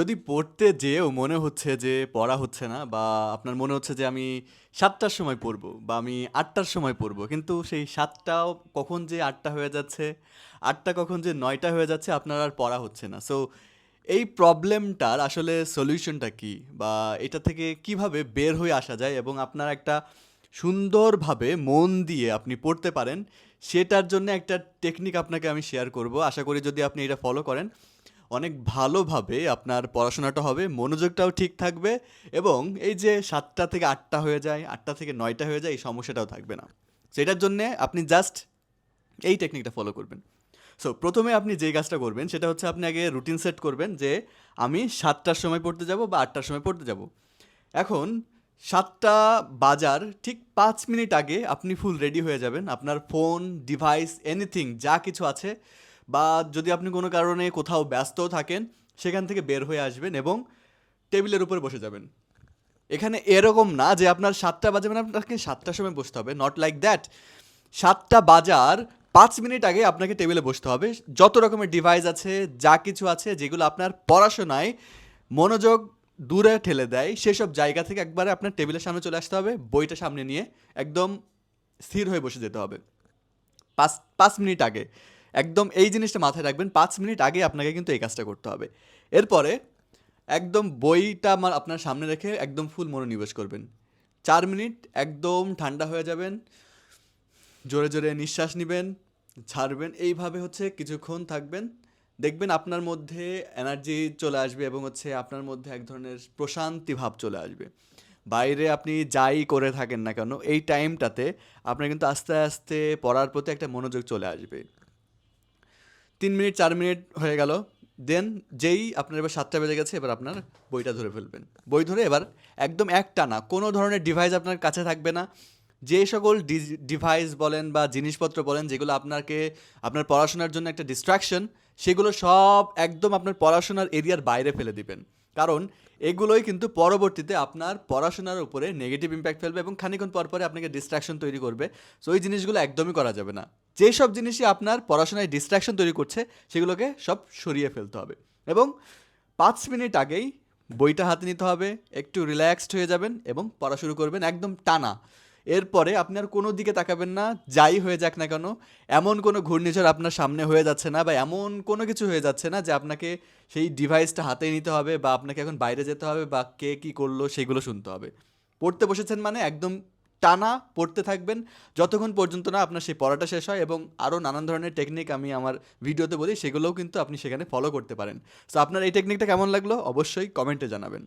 যদি পড়তে যেয়েও মনে হচ্ছে যে পড়া হচ্ছে না বা আপনার মনে হচ্ছে যে আমি ৭টার সময় পড়বো বা আমি ৮টার সময় পড়বো, কিন্তু সেই ৭টাও কখন যে ৮টা হয়ে যাচ্ছে, ৮টা কখন যে ৯টা হয়ে যাচ্ছে, আপনার আর পড়া হচ্ছে না। সো এই প্রবলেমটার আসলে সলিউশনটা কি, বা এটা থেকে কিভাবে বের হয়ে আসা যায় এবং আপনার একটা সুন্দরভাবে মন দিয়ে আপনি পড়তে পারেন, সেটার জন্য একটা টেকনিক আপনাকে আমি শেয়ার করব। আশা করি যদি আপনি এটা ফলো করেন, অনেক ভালোভাবে আপনার পড়াশোনাটা হবে, মনোযোগটাও ঠিক থাকবে, এবং এই যে ৭টা থেকে ৮টা হয়ে যায়, ৮টা থেকে ৯টা হয়ে যায়, এই সমস্যাটাও থাকবে না। সেটার জন্যে আপনি জাস্ট এই টেকনিকটা ফলো করবেন। সো প্রথমে আপনি যেই কাজটা করবেন সেটা হচ্ছে আপনি আগে রুটিন সেট করবেন যে আমি ৭টার সময় পড়তে যাব বা ৮টার সময় পড়তে যাব। এখন ৭টা বাজার ঠিক ৫ মিনিট আগে আপনি ফুল রেডি হয়ে যাবেন। আপনার ফোন, ডিভাইস, এনিথিং যা কিছু আছে, বা যদি আপনি কোনো কারণে কোথাও ব্যস্তও থাকেন, সেখান থেকে বের হয়ে আসবেন এবং টেবিলের উপরে বসে যাবেন। এখানে এরকম না যে আপনার ৭টা বাজে মানে আপনাকে ৭টার সময় বসতে হবে, নট লাইক দ্যাট। ৭টা বাজার ৫ মিনিট আগে আপনাকে টেবিলে বসতে হবে। যত রকমের ডিভাইস আছে, যা কিছু আছে, যেগুলো আপনার পড়াশোনায় মনোযোগ দূরে ঠেলে দেয়, সেসব জায়গা থেকে একবারে আপনার টেবিলের সামনে চলে আসতে হবে, বইটা সামনে নিয়ে একদম স্থির হয়ে বসে যেতে হবে। ৫ মিনিট আগে একদম এই জিনিসটা মাথায় রাখবেন, ৫ মিনিট আগে আপনাকে কিন্তু এই কাজটা করতে হবে। এরপরে একদম বইটা আমার আপনার সামনে রেখে একদম ফুল মনোনিবেশ করবেন। ৪ মিনিট একদম ঠান্ডা হয়ে যাবেন, জোরে জোরে নিঃশ্বাস নেবেন, ছাড়বেন, এইভাবে হচ্ছে কিছুক্ষণ থাকবেন। দেখবেন আপনার মধ্যে এনার্জি চলে আসবে এবং হচ্ছে আপনার মধ্যে এক ধরনের প্রশান্তি ভাব চলে আসবে। বাইরে আপনি যাই করে থাকেন না কেন, এই টাইমটাতে আপনার কিন্তু আস্তে আস্তে পড়ার প্রতি একটা মনোযোগ চলে আসবে। ৩ মিনিট ৪ মিনিট হয়ে গেল, দেন যেই আপনার এবার ৭টা বেজে গেছে, এবার আপনার বইটা ধরে ফেলবেন। বই ধরে এবার একদম একটানা কোনো ধরনের ডিভাইস আপনার কাছে থাকবে না। যে সকল ডিভাইস বলেন বা জিনিসপত্র বলেন যেগুলো আপনাকে আপনার পড়াশোনার জন্য একটা ডিস্ট্রাকশন, সেগুলো সব একদম আপনার পড়াশোনার এরিয়ার বাইরে ফেলে দিবেন। কারণ এগুলোই কিন্তু পরবর্তীতে আপনার পড়াশোনার উপরে নেগেটিভ ইম্প্যাক্ট ফেলবে এবং খানিকক্ষণ পর পরে আপনাকে ডিস্ট্রাকশন তৈরি করবে। সো ওই জিনিসগুলো একদমই করা যাবে না। যেসব জিনিসই আপনার পড়াশোনায় ডিস্ট্রাকশন তৈরি করছে, সেগুলোকে সব সরিয়ে ফেলতে হবে। এবং ৫ মিনিট আগেই বইটা হাতে নিতে হবে, একটু রিল্যাক্সড হয়ে যাবেন এবং পড়া শুরু করবেন একদম টানা। এরপরে আপনি আর কোনো দিকে তাকাবেন না, যাই হয়ে যাক না কেন। এমন কোনো ঘূর্ণিঝড় আপনার সামনে হয়ে যাচ্ছে না, বা এমন কোনো কিছু হয়ে যাচ্ছে না যে আপনাকে সেই ডিভাইসটা হাতে নিতে হবে, বা আপনাকে এখন বাইরে যেতে হবে, বা কে কী করলো সেগুলো শুনতে হবে। পড়তে বসেছেন মানে একদম টানা পড়তে থাকবেন যতক্ষণ পর্যন্ত না আপনার সেই পড়াটা শেষ হয়। এবং আরও নানান ধরনের টেকনিক আমি আমার ভিডিওতে বলি, সেগুলোও কিন্তু আপনি সেখানে ফলো করতে পারেন। সো আপনার এই টেকনিকটা কেমন লাগলো অবশ্যই কমেন্টে জানাবেন।